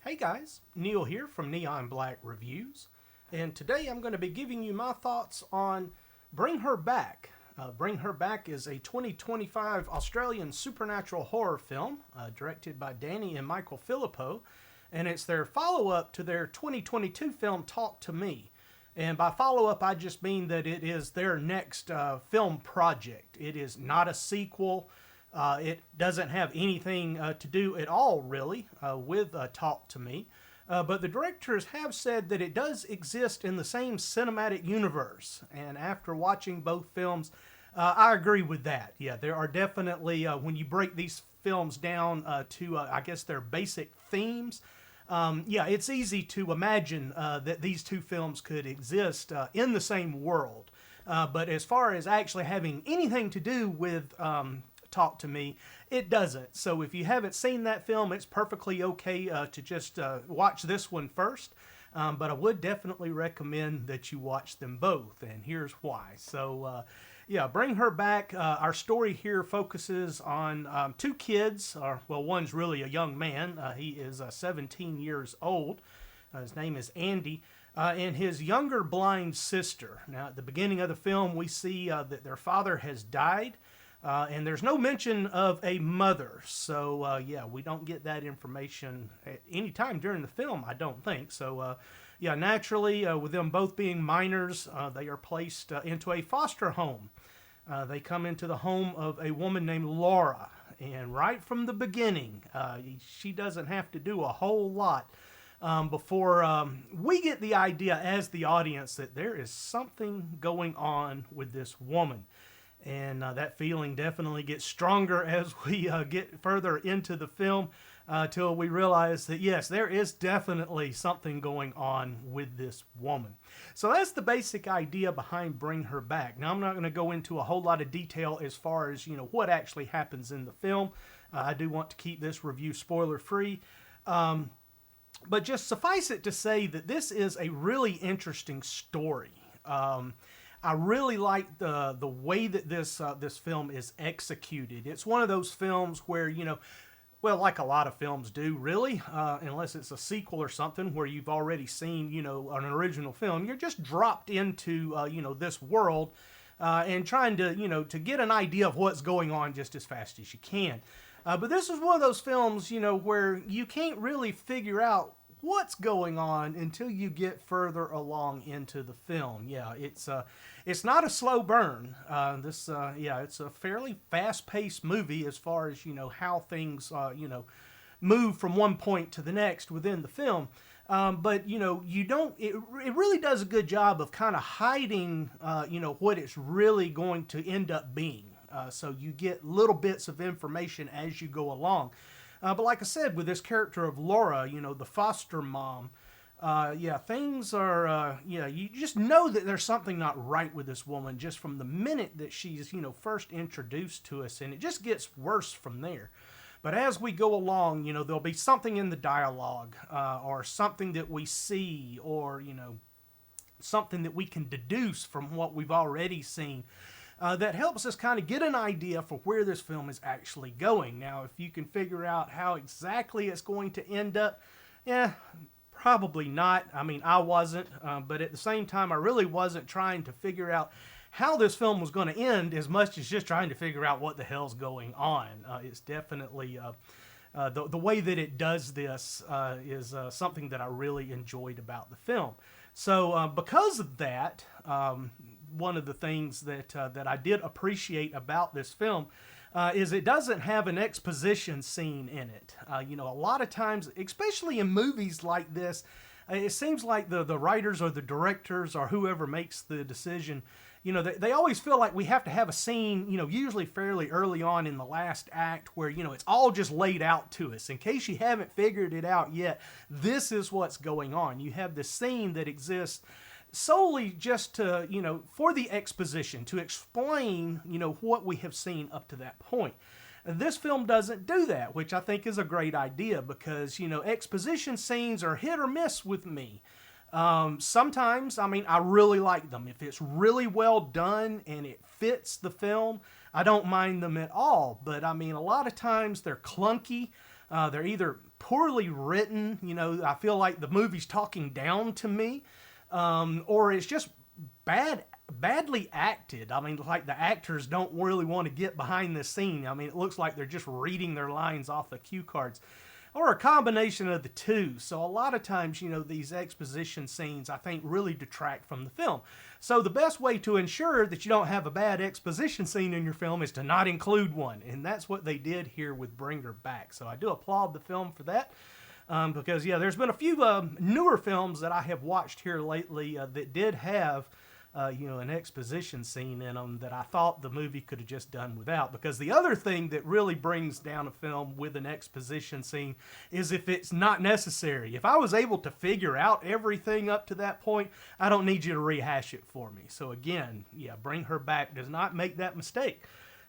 Hey guys, Neil here from Neon Black Reviews, and today I'm going to be giving you my thoughts on Bring Her Back. Bring Her Back is a 2025 Australian supernatural horror film directed by Danny and Michael Philippou, and it's their follow-up to their 2022 film Talk to Me. And by follow-up, I just mean that it is their next film project. It is not a sequel. It doesn't have anything to do at all, really, with Talk to Me. But the directors have said that it does exist in the same cinematic universe. And after watching both films, I agree with that. Yeah, there are definitely, when you break these films down to, I guess, their basic themes, yeah, it's easy to imagine that these two films could exist in the same world. But as far as actually having anything to do with Talk to Me, it doesn't. So if you haven't seen that film, it's perfectly okay to just watch this one first. But I would definitely recommend that you watch them both, and here's why. So, yeah, Bring Her Back. Our story here focuses on two kids. Well, one's really a young man. He is 17 years old. His name is Andy. And his younger blind sister. Now, at the beginning of the film, we see that their father has died. And there's no mention of a mother. So, yeah, we don't get that information at any time during the film, I don't think. So, yeah, naturally, with them both being minors, they are placed into a foster home. They come into the home of a woman named Laura. And right from the beginning, she doesn't have to do a whole lot before we get the idea as the audience that there is something going on with this woman. And that feeling definitely gets stronger as we get further into the film till we realize that, yes, there is definitely something going on with this woman. So that's the basic idea behind Bring Her Back. Now, I'm not going to go into a whole lot of detail as far as, what actually happens in the film. I do want to keep this review spoiler-free. But just suffice it to say that this is a really interesting story. I really like the way that this film is executed. It's one of those films where, well, like a lot of films do, really, unless it's a sequel or something where you've already seen, an original film. You're just dropped into, this world and trying to, to get an idea of what's going on just as fast as you can. But this is one of those films, where you can't really figure out what's going on until you get further along into the film. Yeah, it's not a slow burn. Yeah, it's a fairly fast-paced movie as far as how things move from one point to the next within the film. But you don't. It really does a good job of kind of hiding what it's really going to end up being. So you get little bits of information as you go along. But like I said, with this character of Laura, the foster mom, yeah, things are, yeah, you just know that there's something not right with this woman just from the minute that she's, first introduced to us, and it just gets worse from there. But as we go along, there'll be something in the dialogue, or something that we see, or, something that we can deduce from what we've already seen. That helps us kind of get an idea for where this film is actually going. Now, if you can figure out how exactly it's going to end up, yeah, probably not. I mean, I wasn't, but at the same time, I really wasn't trying to figure out how this film was going to end as much as just trying to figure out what the hell's going on. It's definitely, the way that it does this is something that I really enjoyed about the film. So because of that, one of the things that I did appreciate about this film is it doesn't have an exposition scene in it. A lot of times, especially in movies like this, it seems like the writers or the directors or whoever makes the decision, they always feel like we have to have a scene, usually fairly early on in the last act where, it's all just laid out to us. In case you haven't figured it out yet, this is what's going on. You have this scene that exists solely just to, for the exposition, to explain, what we have seen up to that point. This film doesn't do that, which I think is a great idea because, exposition scenes are hit or miss with me. Sometimes, I really like them. If it's really well done and it fits the film, I don't mind them at all. But, a lot of times they're clunky. They're either poorly written, I feel like the movie's talking down to me, or it's just badly acted. I mean, like the actors don't really want to get behind the scene. I mean, it looks like they're just reading their lines off the cue cards, or a combination of the two. So a lot of times, these exposition scenes, I think, really detract from the film. So the best way to ensure that you don't have a bad exposition scene in your film is to not include one. And that's what they did here with Bring Her Back. So I do applaud the film for that. Because, there's been a few newer films that I have watched here lately that did have an exposition scene in them that I thought the movie could have just done without. Because the other thing that really brings down a film with an exposition scene is if it's not necessary. If I was able to figure out everything up to that point, I don't need you to rehash it for me. So again, Bring Her Back does not make that mistake.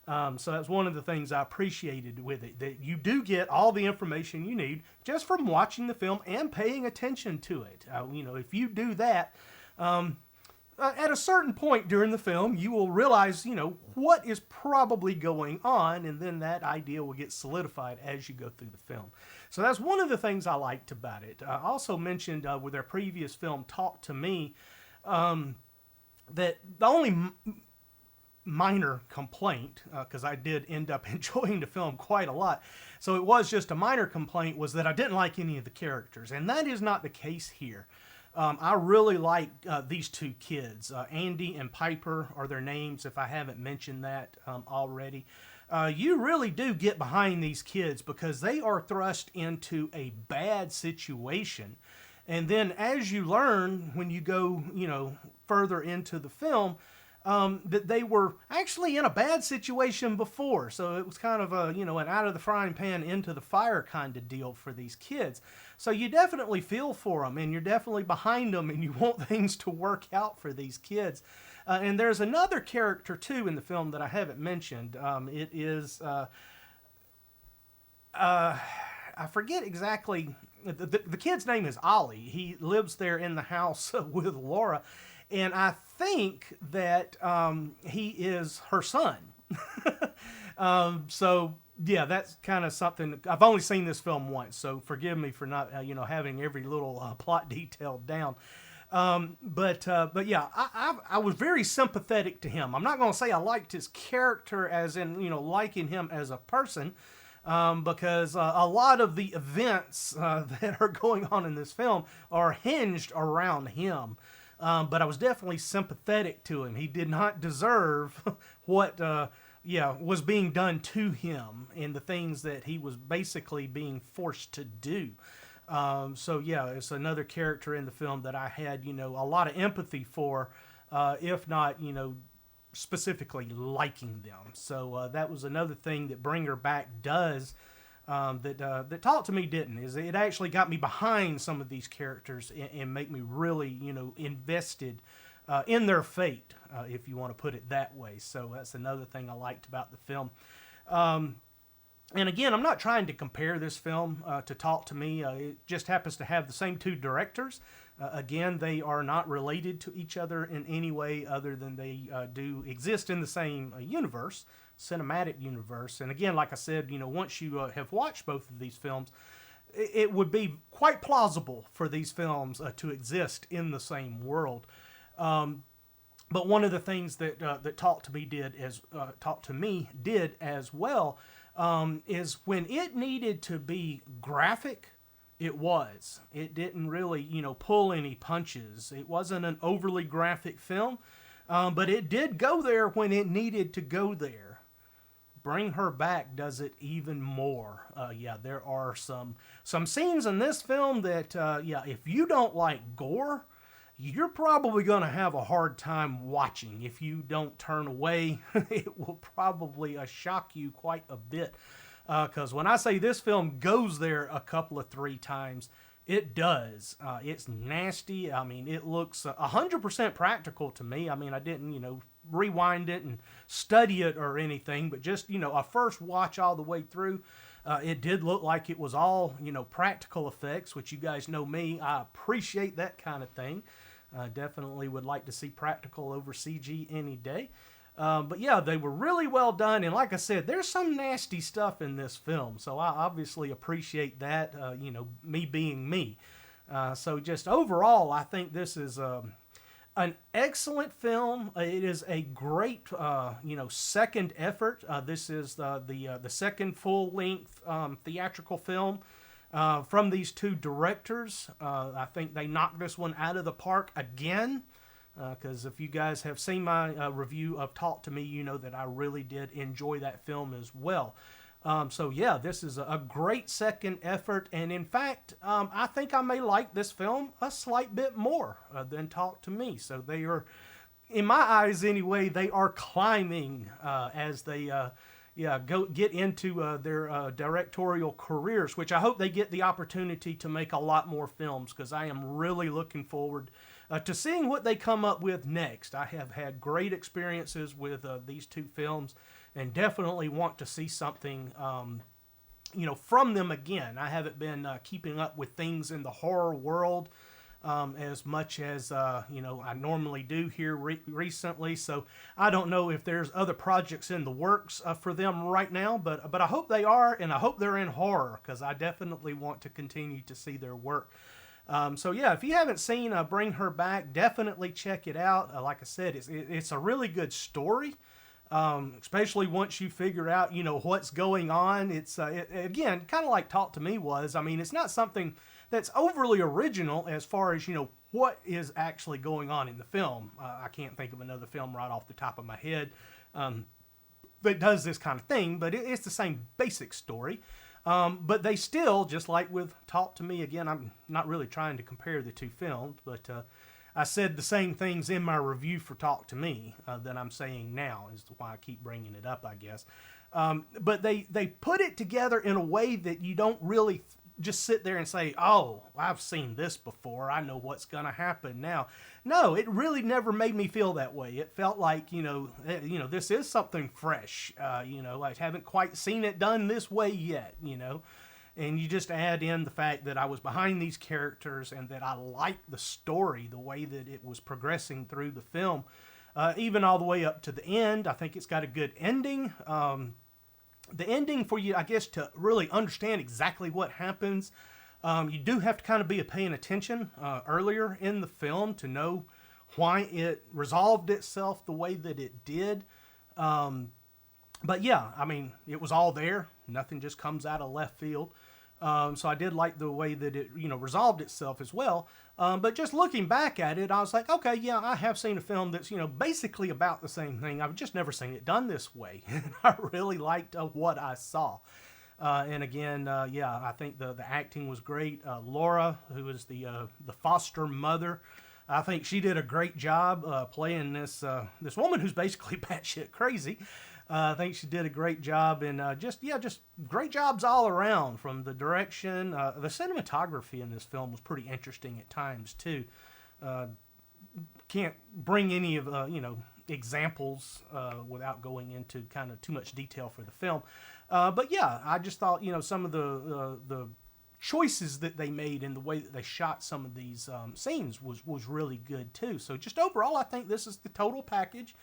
So that's one of the things I appreciated with it, that you do get all the information you need just from watching the film and paying attention to it. If you do that, at a certain point during the film, you will realize, what is probably going on, and then that idea will get solidified as you go through the film. So that's one of the things I liked about it. I also mentioned with their previous film, Talk to Me, that the only minor complaint, because I did end up enjoying the film quite a lot, so it was just a minor complaint, was that I didn't like any of the characters, and that is not the case here. I really like these two kids. Andy and Piper are their names, if I haven't mentioned that already. You really do get behind these kids because they are thrust into a bad situation. And then as you learn, when you go, further into the film, that they were actually in a bad situation before. So it was kind of an out of the frying pan into the fire kind of deal for these kids. So you definitely feel for them, and you're definitely behind them, and you want things to work out for these kids. And there's another character too in the film that I haven't mentioned. It is I forget exactly. The kid's name is Ollie. He lives there in the house with Laura. And I think that he is her son. That's kind of something. I've only seen this film once, so forgive me for not, having every little plot detail down. I was very sympathetic to him. I'm not going to say I liked his character as in, liking him as a person, because a lot of the events that are going on in this film are hinged around him. But I was definitely sympathetic to him. He did not deserve what was being done to him and the things that he was basically being forced to do. It's another character in the film that I had, a lot of empathy for, if not, specifically liking them. So that was another thing that Bring Her Back does. That Talk to Me didn't, is it actually got me behind some of these characters and make me really, invested in their fate, if you want to put it that way. So that's another thing I liked about the film. And again, I'm not trying to compare this film to Talk to Me. It just happens to have the same two directors. Again, they are not related to each other in any way other than they do exist in the same universe. Cinematic universe. And again, like I said, once you have watched both of these films, it would be quite plausible for these films to exist in the same world. But one of the things that Talk to Me did as well is when it needed to be graphic, it was. It didn't really, pull any punches. It wasn't an overly graphic film, but it did go there when it needed to go there. Bring Her Back does it even more. There are some scenes in this film that, if you don't like gore, you're probably going to have a hard time watching. If you don't turn away, it will probably shock you quite a bit. Because when I say this film goes there a couple of 3 times, it does. It's nasty. I mean, it looks 100% practical to me. I mean, I didn't, rewind it and study it or anything, but just, a first watch all the way through, it did look like it was all, practical effects, which you guys know me. I appreciate that kind of thing. Definitely would like to see practical over CG any day. But yeah, they were really well done. And like I said, there's some nasty stuff in this film. So I obviously appreciate that, me being me. So just overall, I think this is an excellent film. It is a great, second effort. This is the second full-length theatrical film from these two directors. I think they knocked this one out of the park again. Because if you guys have seen my review of Talk to Me, you know that I really did enjoy that film as well. So yeah, this is a great second effort, and in fact, I think I may like this film a slight bit more than Talk to Me. So they are, in my eyes anyway, they are climbing as they get into their directorial careers, which I hope they get the opportunity to make a lot more films, because I am really looking forward to seeing what they come up with next. I have had great experiences with these two films, and definitely want to see something, from them again. I haven't been keeping up with things in the horror world as much as, I normally do here recently. So I don't know if there's other projects in the works for them right now, but I hope they are, and I hope they're in horror, because I definitely want to continue to see their work. So yeah, if you haven't seen Bring Her Back, definitely check it out. Like I said, it's a really good story. Especially once you figure out, what's going on. It's, again, kind of like Talk to Me was. I mean, it's not something that's overly original as far as, what is actually going on in the film. I can't think of another film right off the top of my head that does this kind of thing, but it's the same basic story. But they still, just like with Talk to Me, again, I'm not really trying to compare the two films, but I said the same things in my review for Talk to Me that I'm saying now, is why I keep bringing it up, I guess. But they put it together in a way that you don't really just sit there and say, oh, I've seen this before, I know what's going to happen now. No, it really never made me feel that way. It felt like, this is something fresh. I haven't quite seen it done this way yet, And you just add in the fact that I was behind these characters and that I liked the story, the way that it was progressing through the film, even all the way up to the end. I think it's got a good ending. The ending, for you, I guess, to really understand exactly what happens, you do have to kind of be paying attention earlier in the film to know why it resolved itself the way that it did. But yeah, I mean, it was all there. Nothing just comes out of left field. So I did like the way that it, resolved itself as well. But just looking back at it, I was like, okay, yeah, I have seen a film that's, basically about the same thing. I've just never seen it done this way. And I really liked what I saw. And again, I think the acting was great. Laura, who is the foster mother, I think she did a great job playing this woman who's basically batshit crazy. I think she did a great job, and just great jobs all around, from the direction. The cinematography in this film was pretty interesting at times too. Can't bring any of examples without going into kind of too much detail for the film. But yeah, I just thought some of the choices that they made and the way that they shot some of these scenes was really good too. So just overall, I think this is the total package.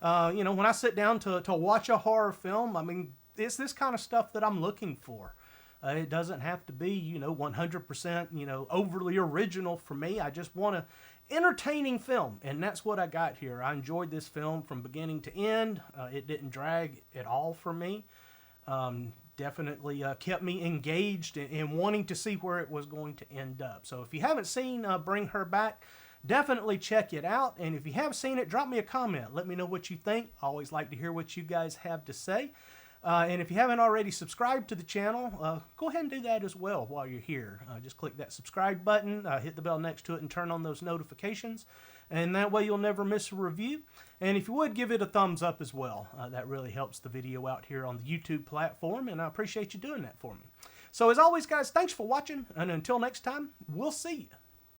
When I sit down to watch a horror film, I mean, it's this kind of stuff that I'm looking for. It doesn't have to be, 100%, overly original for me. I just want an entertaining film, and that's what I got here. I enjoyed this film from beginning to end. It didn't drag at all for me. Definitely kept me engaged and wanting to see where it was going to end up. So if you haven't seen Bring Her Back, definitely check it out. And if you have seen it, drop me a comment. Let me know what you think. I always like to hear what you guys have to say. And if you haven't already subscribed to the channel, go ahead and do that as well while you're here. Just click that subscribe button, hit the bell next to it, and turn on those notifications. And that way you'll never miss a review. And if you would, give it a thumbs up as well. That really helps the video out here on the YouTube platform, and I appreciate you doing that for me. So as always, guys, thanks for watching. And until next time, we'll see you.